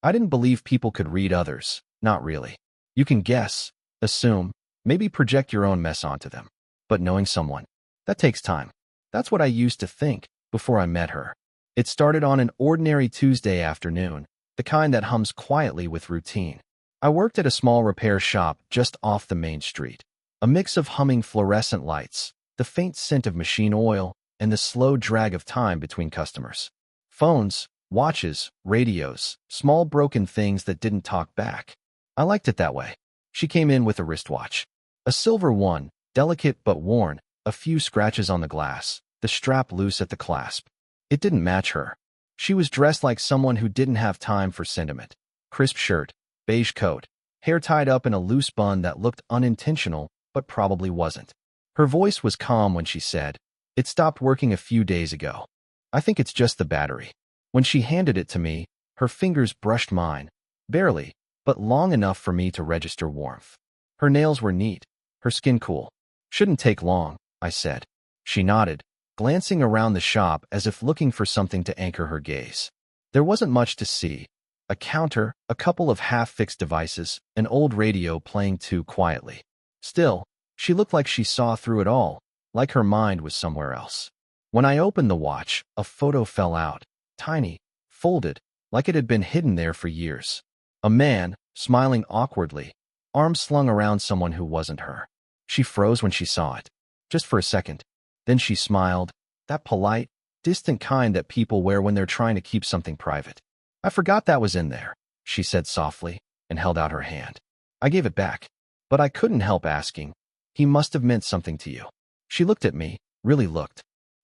I didn't believe people could read others. Not really. You can guess, assume, maybe project your own mess onto them. But knowing someone, that takes time. That's what I used to think before I met her. It started on an ordinary Tuesday afternoon, the kind that hums quietly with routine. I worked at a small repair shop just off the main street. A mix of humming fluorescent lights, the faint scent of machine oil, and the slow drag of time between customers. Phones, watches, radios, small broken things that didn't talk back. I liked it that way. She came in with a wristwatch. A silver one, delicate but worn, a few scratches on the glass, the strap loose at the clasp. It didn't match her. She was dressed like someone who didn't have time for sentiment. Crisp shirt, beige coat, hair tied up in a loose bun that looked unintentional but probably wasn't. Her voice was calm when she said, "It stopped working a few days ago. I think it's just the battery." When she handed it to me, her fingers brushed mine, barely, but long enough for me to register warmth. Her nails were neat, her skin cool. "Shouldn't take long," I said. She nodded, glancing around the shop as if looking for something to anchor her gaze. There wasn't much to see. A counter, a couple of half-fixed devices, an old radio playing too quietly. Still, she looked like she saw through it all, like her mind was somewhere else. When I opened the watch, a photo fell out, tiny, folded, like it had been hidden there for years. A man, smiling awkwardly, arms slung around someone who wasn't her. She froze when she saw it, just for a second. Then she smiled, that polite, distant kind that people wear when they're trying to keep something private. "I forgot that was in there," she said softly, and held out her hand. I gave it back, but I couldn't help asking, "He must have meant something to you." She looked at me, really looked.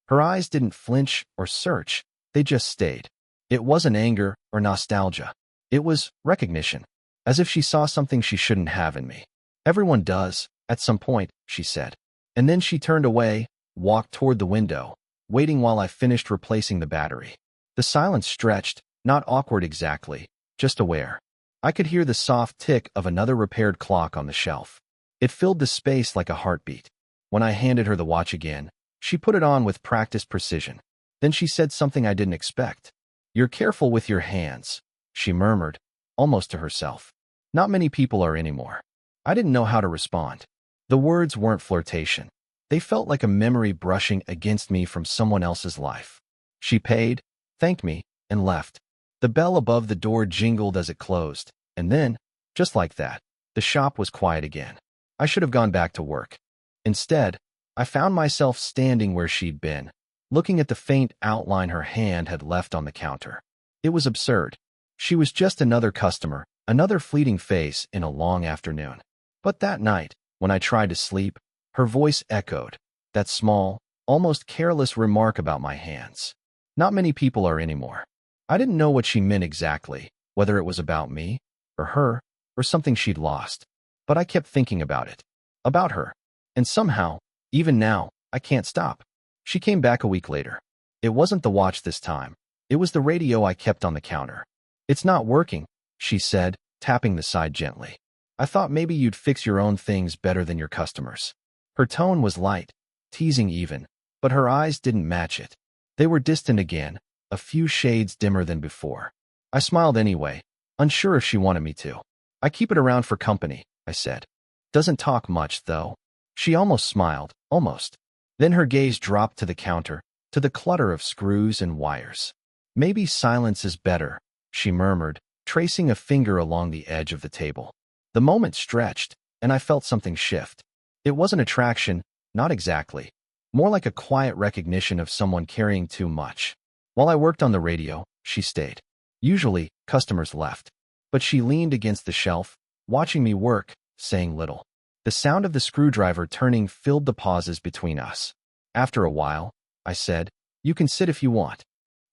Her eyes didn't flinch or search, they just stayed. It wasn't anger or nostalgia. It was recognition, as if she saw something she shouldn't have in me. "Everyone does, at some point," she said. And then she turned away, walked toward the window, waiting while I finished replacing the battery. The silence stretched, not awkward exactly, just aware. I could hear the soft tick of another repaired clock on the shelf. It filled the space like a heartbeat. When I handed her the watch again, she put it on with practiced precision. Then she said something I didn't expect. "You're careful with your hands," she murmured, almost to herself. "Not many people are anymore." I didn't know how to respond. The words weren't flirtation. They felt like a memory brushing against me from someone else's life. She paid, thanked me, and left. The bell above the door jingled as it closed, and then, just like that, the shop was quiet again. I should have gone back to work. Instead, I found myself standing where she'd been, looking at the faint outline her hand had left on the counter. It was absurd. She was just another customer, another fleeting face in a long afternoon. But that night, when I tried to sleep, her voice echoed, that small, almost careless remark about my hands. Not many people are anymore. I didn't know what she meant exactly, whether it was about me, or her, or something she'd lost. But I kept thinking about it. About her. And somehow, even now, I can't stop. She came back a week later. It wasn't the watch this time. It was the radio I kept on the counter. "It's not working," she said, tapping the side gently. "I thought maybe you'd fix your own things better than your customers." Her tone was light, teasing even, but her eyes didn't match it. They were distant again, a few shades dimmer than before. I smiled anyway, unsure if she wanted me to. "I keep it around for company," I said. "Doesn't talk much, though." She almost smiled, almost. Then her gaze dropped to the counter, to the clutter of screws and wires. "Maybe silence is better," she murmured, tracing a finger along the edge of the table. The moment stretched, and I felt something shift. It wasn't attraction, not exactly. More like a quiet recognition of someone carrying too much. While I worked on the radio, she stayed. Usually, customers left. But she leaned against the shelf, watching me work, saying little. The sound of the screwdriver turning filled the pauses between us. After a while, I said, "You can sit if you want."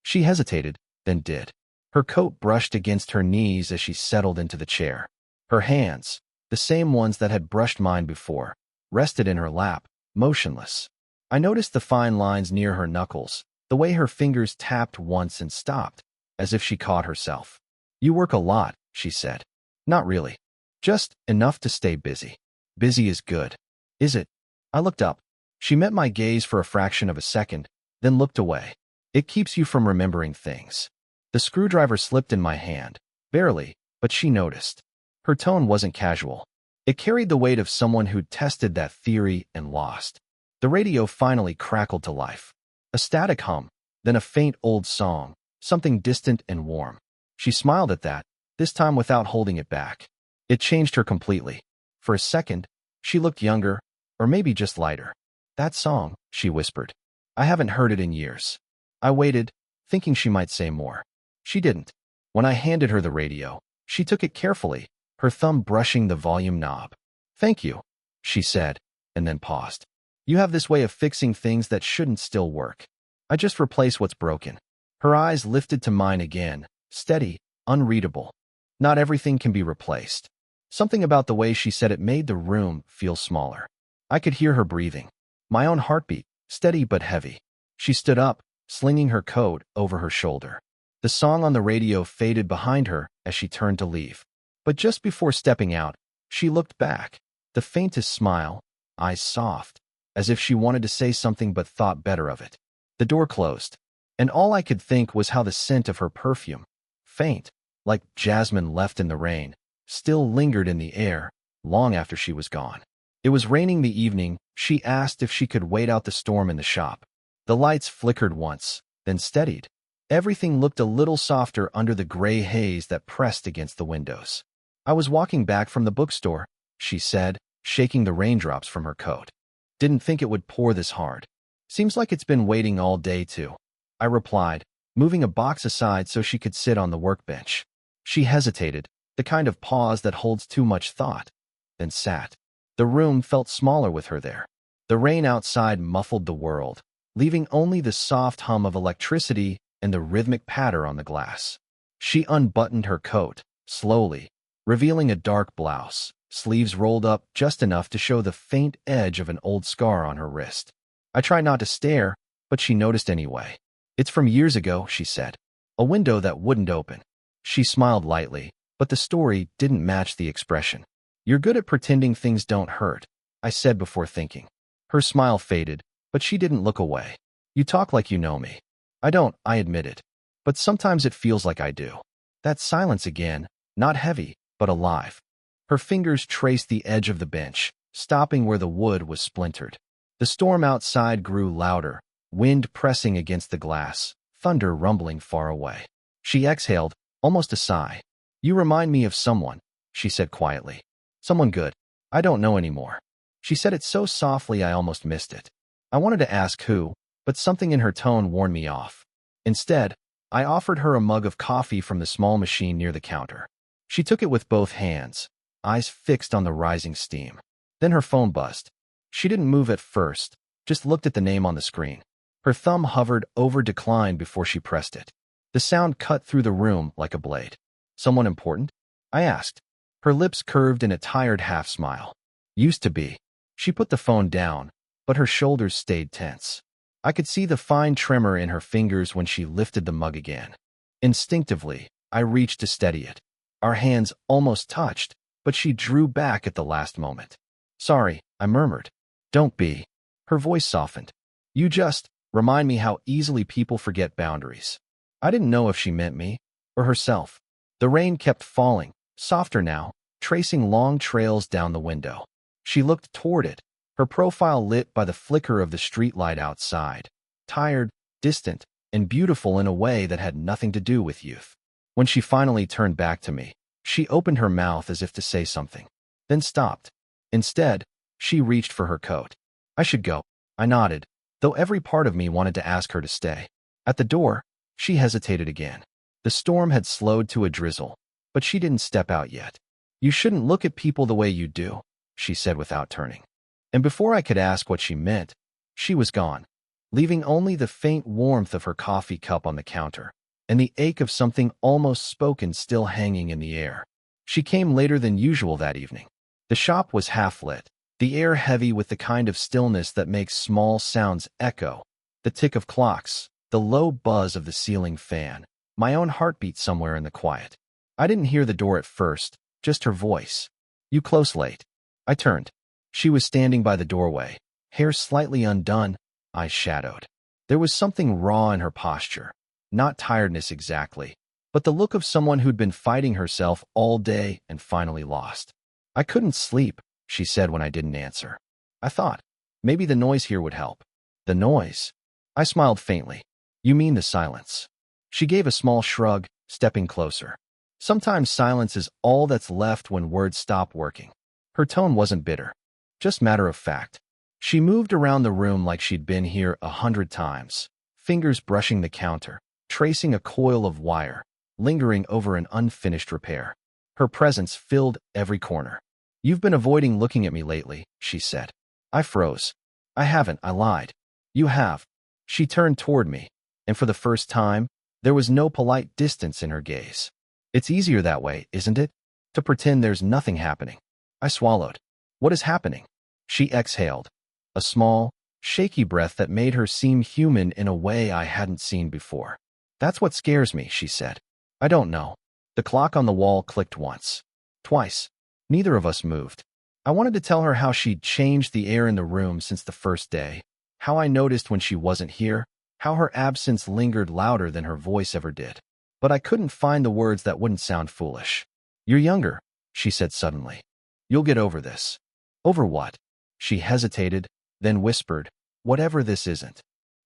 She hesitated, then did. Her coat brushed against her knees as she settled into the chair. Her hands, the same ones that had brushed mine before, rested in her lap, motionless. I noticed the fine lines near her knuckles, the way her fingers tapped once and stopped, as if she caught herself. "You work a lot," she said. "Not really. Just enough to stay busy." "Busy is good." "Is it?" I looked up. She met my gaze for a fraction of a second, then looked away. "It keeps you from remembering things." The screwdriver slipped in my hand, Barely, but she noticed. Her tone wasn't casual. It carried the weight of someone who'd tested that theory and lost. The radio finally crackled to life. A static hum, then a faint old song, something distant and warm. She smiled at that, this time without holding it back. It changed her completely. For a second, she looked younger, or maybe just lighter. "That song," she whispered. "I haven't heard it in years." I waited, thinking she might say more. She didn't. When I handed her the radio, she took it carefully, her thumb brushing the volume knob. "Thank you," she said, and then paused. "You have this way of fixing things that shouldn't still work." "I just replace what's broken." Her eyes lifted to mine again, steady, unreadable. Not everything can be replaced. Something about the way she said it made the room feel smaller. I could hear her breathing. My own heartbeat, steady but heavy. She stood up, slinging her coat over her shoulder. The song on the radio faded behind her as she turned to leave. But just before stepping out, she looked back, the faintest smile, eyes soft, as if she wanted to say something but thought better of it. The door closed, and all I could think was how the scent of her perfume, faint, like jasmine left in the rain, still lingered in the air long after she was gone. It was raining the evening. She asked if she could wait out the storm in the shop. The lights flickered once, then steadied. Everything looked a little softer under the gray haze that pressed against the windows. "I was walking back from the bookstore," she said, shaking the raindrops from her coat. "Didn't think it would pour this hard. Seems like it's been waiting all day, too," I replied, moving a box aside so she could sit on the workbench. She hesitated, the kind of pause that holds too much thought, then sat. The room felt smaller with her there. The rain outside muffled the world, leaving only the soft hum of electricity and the rhythmic patter on the glass. She unbuttoned her coat, slowly, revealing a dark blouse, sleeves rolled up just enough to show the faint edge of an old scar on her wrist. I tried not to stare, but she noticed anyway. "It's from years ago," she said. "A window that wouldn't open." She smiled lightly, but the story didn't match the expression. "You're good at pretending things don't hurt," I said before thinking. Her smile faded, but she didn't look away. "You talk like you know me." "I don't," I admitted. "But sometimes it feels like I do." That silence again, not heavy, but alive. Her fingers traced the edge of the bench, stopping where the wood was splintered. The storm outside grew louder, wind pressing against the glass, thunder rumbling far away. She exhaled, almost a sigh. "You remind me of someone," she said quietly. "Someone good. I don't know anymore." She said it so softly I almost missed it. I wanted to ask who, but something in her tone warned me off. Instead, I offered her a mug of coffee from the small machine near the counter. She took it with both hands, eyes fixed on the rising steam. Then her phone buzzed. She didn't move at first, just looked at the name on the screen. Her thumb hovered over decline before she pressed it. The sound cut through the room like a blade. "Someone important?" I asked. Her lips curved in a tired half-smile. "Used to be." She put the phone down, but her shoulders stayed tense. I could see the fine tremor in her fingers when she lifted the mug again. Instinctively, I reached to steady it. Our hands almost touched, but she drew back at the last moment. "Sorry," I murmured. "Don't be." Her voice softened. "You just remind me how easily people forget boundaries." I didn't know if she meant me or herself. The rain kept falling, softer now, tracing long trails down the window. She looked toward it, her profile lit by the flicker of the streetlight outside, tired, distant, and beautiful in a way that had nothing to do with youth. When she finally turned back to me, she opened her mouth as if to say something, then stopped. Instead, she reached for her coat. "I should go." I nodded, though every part of me wanted to ask her to stay. At the door, she hesitated again. The storm had slowed to a drizzle, but she didn't step out yet. "You shouldn't look at people the way you do," she said without turning. And before I could ask what she meant, she was gone, leaving only the faint warmth of her coffee cup on the counter, and the ache of something almost spoken still hanging in the air. She came later than usual that evening. The shop was half-lit, the air heavy with the kind of stillness that makes small sounds echo, the tick of clocks, the low buzz of the ceiling fan, my own heartbeat somewhere in the quiet. I didn't hear the door at first, just her voice. "You close late." I turned. She was standing by the doorway, hair slightly undone, eyes shadowed. There was something raw in her posture, not tiredness exactly, but the look of someone who'd been fighting herself all day and finally lost. I couldn't sleep, she said when I didn't answer. I thought, maybe the noise here would help. The noise? I smiled faintly. You mean the silence? She gave a small shrug, stepping closer. Sometimes silence is all that's left when words stop working. Her tone wasn't bitter, just matter of fact. She moved around the room like she'd been here 100 times, fingers brushing the counter, tracing a coil of wire, lingering over an unfinished repair. Her presence filled every corner. You've been avoiding looking at me lately, she said. I froze. I haven't, I lied. You have. She turned toward me, and for the first time, there was no polite distance in her gaze. It's easier that way, isn't it? To pretend there's nothing happening. I swallowed. What is happening? She exhaled. A small, shaky breath that made her seem human in a way I hadn't seen before. That's what scares me, she said. I don't know. The clock on the wall clicked once. Twice. Neither of us moved. I wanted to tell her how she'd changed the air in the room since the first day, how I noticed when she wasn't here, how her absence lingered louder than her voice ever did. But I couldn't find the words that wouldn't sound foolish. You're younger, she said suddenly. You'll get over this. Over what? She hesitated, then whispered, whatever this isn't.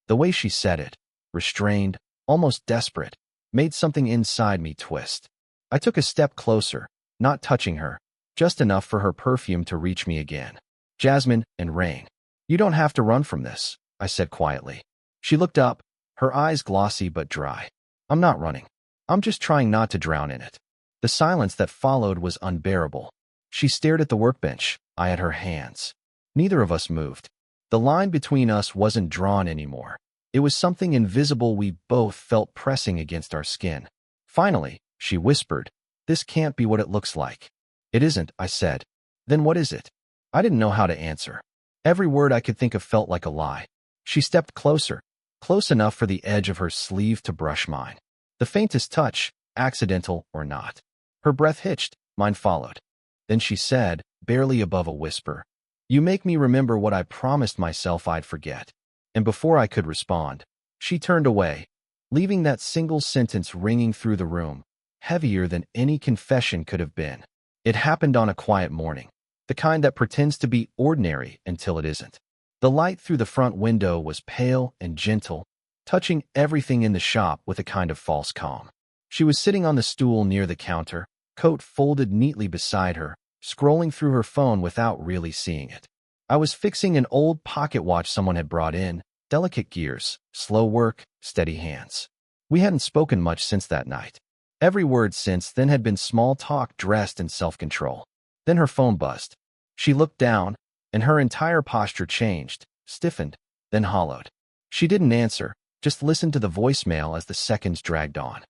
The way she said it, restrained, almost desperate, made something inside me twist. I took a step closer, not touching her, just enough for her perfume to reach me again. Jasmine and rain. You don't have to run from this, I said quietly. She looked up, her eyes glossy but dry. I'm not running. I'm just trying not to drown in it. The silence that followed was unbearable. She stared at the workbench, I at her hands. Neither of us moved. The line between us wasn't drawn anymore. It was something invisible we both felt pressing against our skin. Finally, she whispered, this can't be what it looks like. It isn't, I said. Then what is it? I didn't know how to answer. Every word I could think of felt like a lie. She stepped closer, close enough for the edge of her sleeve to brush mine. The faintest touch, accidental or not. Her breath hitched, mine followed. Then she said, barely above a whisper, you make me remember what I promised myself I'd forget. And before I could respond, she turned away, leaving that single sentence ringing through the room, heavier than any confession could have been. It happened on a quiet morning, the kind that pretends to be ordinary until it isn't. The light through the front window was pale and gentle, touching everything in the shop with a kind of false calm. She was sitting on the stool near the counter, coat folded neatly beside her, scrolling through her phone without really seeing it. I was fixing an old pocket watch someone had brought in, delicate gears, slow work, steady hands. We hadn't spoken much since that night. Every word since then had been small talk dressed in self-control. Then her phone buzzed. She looked down, and her entire posture changed, stiffened, then hollowed. She didn't answer, just listened to the voicemail as the seconds dragged on.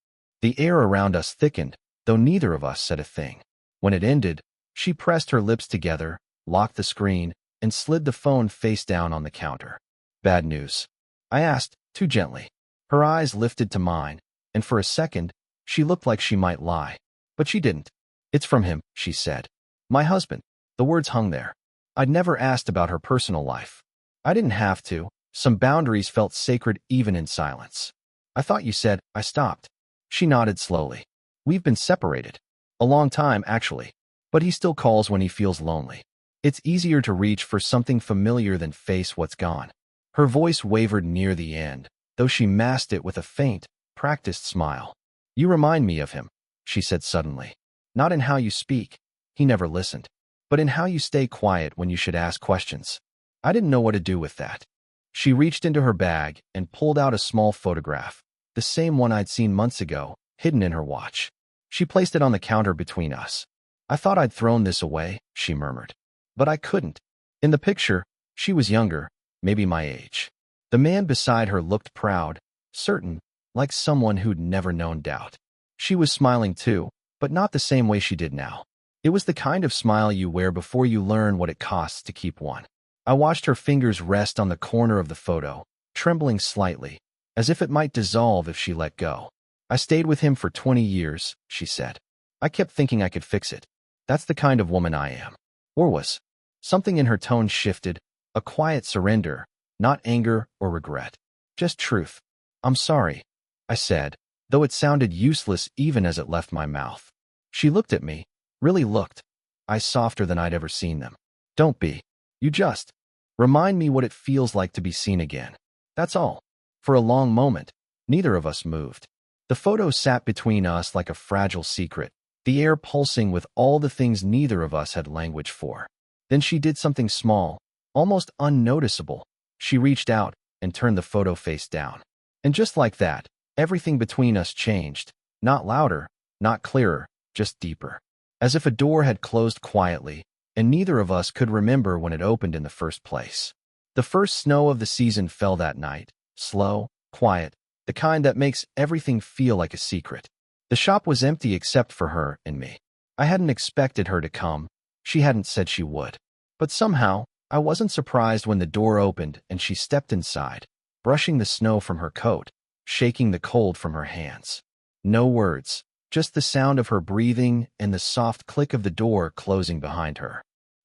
The air around us thickened, though neither of us said a thing. When it ended, she pressed her lips together, locked the screen, and slid the phone face down on the counter. Bad news? I asked, too gently. Her eyes lifted to mine, and for a second, she looked like she might lie. But she didn't. It's from him, she said. My husband. The words hung there. I'd never asked about her personal life. I didn't have to. Some boundaries felt sacred even in silence. I thought you said, I stopped. She nodded slowly. We've been separated. A long time, actually. But he still calls when he feels lonely. It's easier to reach for something familiar than face what's gone. Her voice wavered near the end, though she masked it with a faint, practiced smile. You remind me of him, she said suddenly. Not in how you speak. He never listened. But in how you stay quiet when you should ask questions. I didn't know what to do with that. She reached into her bag and pulled out a small photograph, the same one I'd seen months ago, hidden in her watch. She placed it on the counter between us. I thought I'd thrown this away, she murmured. But I couldn't. In the picture, she was younger, maybe my age. The man beside her looked proud, certain, like someone who'd never known doubt. She was smiling too, but not the same way she did now. It was the kind of smile you wear before you learn what it costs to keep one. I watched her fingers rest on the corner of the photo, trembling slightly, as if it might dissolve if she let go. I stayed with him for 20 years, she said. I kept thinking I could fix it. That's the kind of woman I am. Or was. Something in her tone shifted, a quiet surrender, not anger or regret. Just truth. I'm sorry, I said, though it sounded useless even as it left my mouth. She looked at me, really looked, eyes softer than I'd ever seen them. Don't be. You just remind me what it feels like to be seen again. That's all. For a long moment, neither of us moved. The photo sat between us like a fragile secret, the air pulsing with all the things neither of us had language for. Then she did something small, almost unnoticeable. She reached out and turned the photo face down. And just like that, everything between us changed. Not louder, not clearer, just deeper. As if a door had closed quietly, and neither of us could remember when it opened in the first place. The first snow of the season fell that night, slow, quiet, the kind that makes everything feel like a secret. The shop was empty except for her and me. I hadn't expected her to come. She hadn't said she would. But somehow, I wasn't surprised when the door opened and she stepped inside, brushing the snow from her coat, shaking the cold from her hands. No words, just the sound of her breathing and the soft click of the door closing behind her.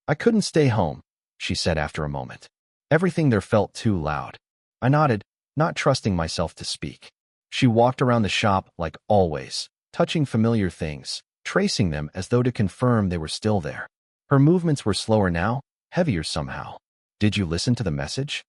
I couldn't stay home, she said after a moment. Everything there felt too loud. I nodded, not trusting myself to speak. She walked around the shop like always, touching familiar things, tracing them as though to confirm they were still there. Her movements were slower now, heavier somehow. Did you listen to the message?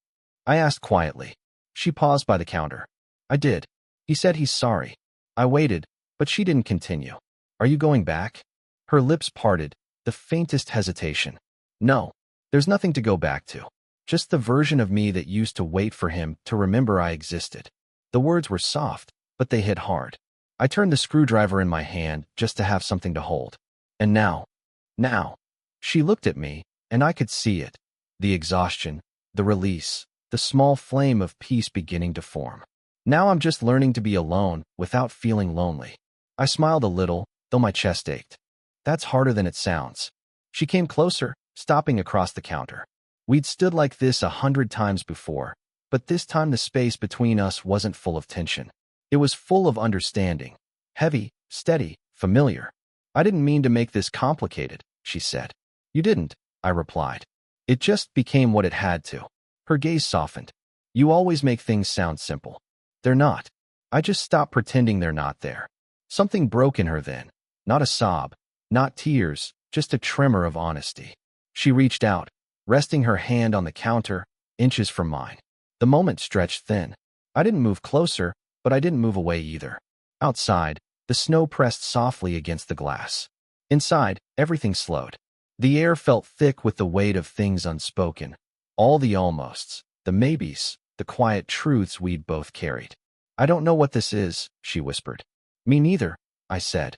I asked quietly. She paused by the counter. I did. He said he's sorry. I waited, but she didn't continue. Are you going back? Her lips parted, the faintest hesitation. No, there's nothing to go back to. Just the version of me that used to wait for him to remember I existed. The words were soft, but they hit hard. I turned the screwdriver in my hand just to have something to hold. And now. She looked at me, and I could see it. The exhaustion, the release, the small flame of peace beginning to form. Now I'm just learning to be alone without feeling lonely. I smiled a little, though my chest ached. That's harder than it sounds. She came closer, stopping across the counter. We'd stood like this 100 times before, but this time the space between us wasn't full of tension. It was full of understanding. Heavy, steady, familiar. I didn't mean to make this complicated, she said. You didn't, I replied. It just became what it had to. Her gaze softened. You always make things sound simple. They're not. I just stopped pretending they're not there. Something broke in her then. Not a sob, not tears, just a tremor of honesty. She reached out, resting her hand on the counter, inches from mine. The moment stretched thin. I didn't move closer, but I didn't move away either. Outside, the snow pressed softly against the glass. Inside, everything slowed. The air felt thick with the weight of things unspoken. All the almosts, the maybes, the quiet truths we'd both carried. I don't know what this is, she whispered. Me neither, I said.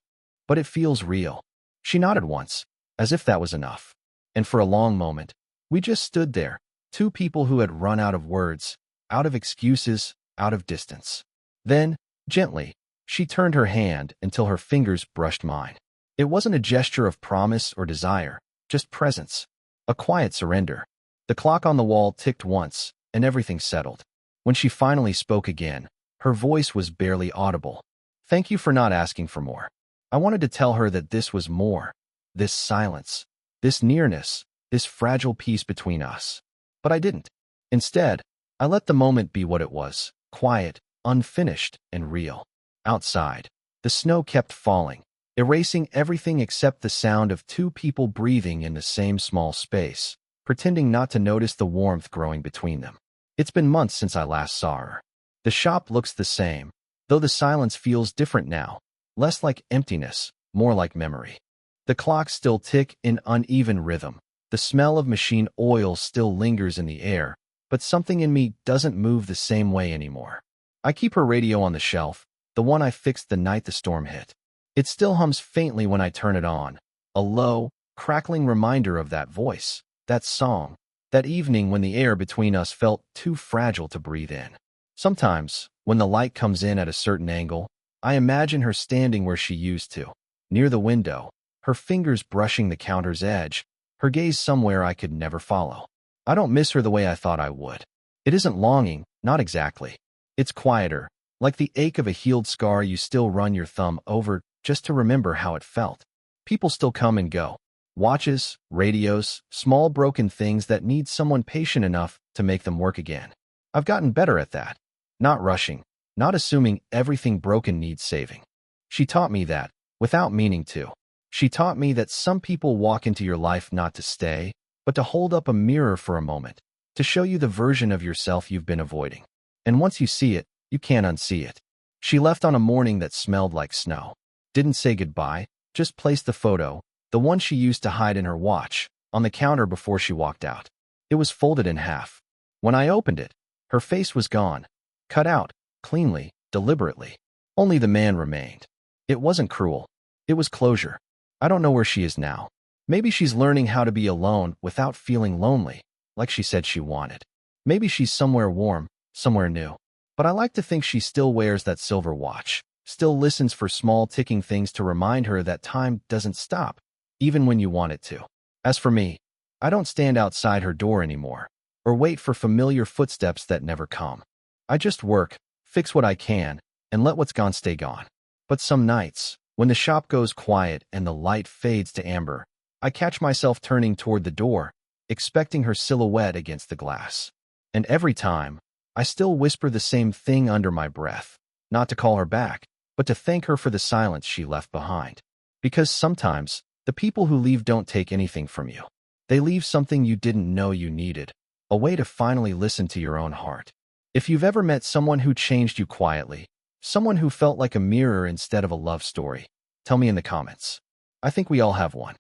But it feels real. She nodded once, as if that was enough. And for a long moment, we just stood there, two people who had run out of words, out of excuses, out of distance. Then, gently, she turned her hand until her fingers brushed mine. It wasn't a gesture of promise or desire, just presence. A quiet surrender. The clock on the wall ticked once, and everything settled. When she finally spoke again, her voice was barely audible. Thank you for not asking for more. I wanted to tell her that this was more. This silence, this nearness, this fragile peace between us. But I didn't. Instead, I let the moment be what it was, quiet, unfinished, and real. Outside, the snow kept falling, erasing everything except the sound of two people breathing in the same small space, pretending not to notice the warmth growing between them. It's been months since I last saw her. The shop looks the same, though the silence feels different now, less like emptiness, more like memory. The clocks still tick in uneven rhythm. The smell of machine oil still lingers in the air, but something in me doesn't move the same way anymore. I keep her radio on the shelf, the one I fixed the night the storm hit. It still hums faintly when I turn it on, a low, crackling reminder of that voice, that song, that evening when the air between us felt too fragile to breathe in. Sometimes, when the light comes in at a certain angle, I imagine her standing where she used to, near the window, her fingers brushing the counter's edge, her gaze somewhere I could never follow. I don't miss her the way I thought I would. It isn't longing, not exactly. It's quieter, like the ache of a healed scar you still run your thumb over just to remember how it felt. People still come and go. Watches, radios, small broken things that need someone patient enough to make them work again. I've gotten better at that. Not rushing, not assuming everything broken needs saving. She taught me that, without meaning to. She taught me that some people walk into your life not to stay, but to hold up a mirror for a moment, to show you the version of yourself you've been avoiding. And once you see it, you can't unsee it. She left on a morning that smelled like snow. Didn't say goodbye, just placed the photo, the one she used to hide in her watch, on the counter before she walked out. It was folded in half. When I opened it, her face was gone, cut out, cleanly, deliberately. Only the man remained. It wasn't cruel. It was closure. I don't know where she is now. Maybe she's learning how to be alone without feeling lonely, like she said she wanted. Maybe she's somewhere warm, somewhere new. But I like to think she still wears that silver watch, still listens for small ticking things to remind her that time doesn't stop, even when you want it to. As for me, I don't stand outside her door anymore, or wait for familiar footsteps that never come. I just work, fix what I can, and let what's gone stay gone. But some nights, when the shop goes quiet and the light fades to amber, I catch myself turning toward the door, expecting her silhouette against the glass. And every time, I still whisper the same thing under my breath, not to call her back, but to thank her for the silence she left behind. Because sometimes, the people who leave don't take anything from you. They leave something you didn't know you needed, a way to finally listen to your own heart. If you've ever met someone who changed you quietly, someone who felt like a mirror instead of a love story, tell me in the comments. I think we all have one.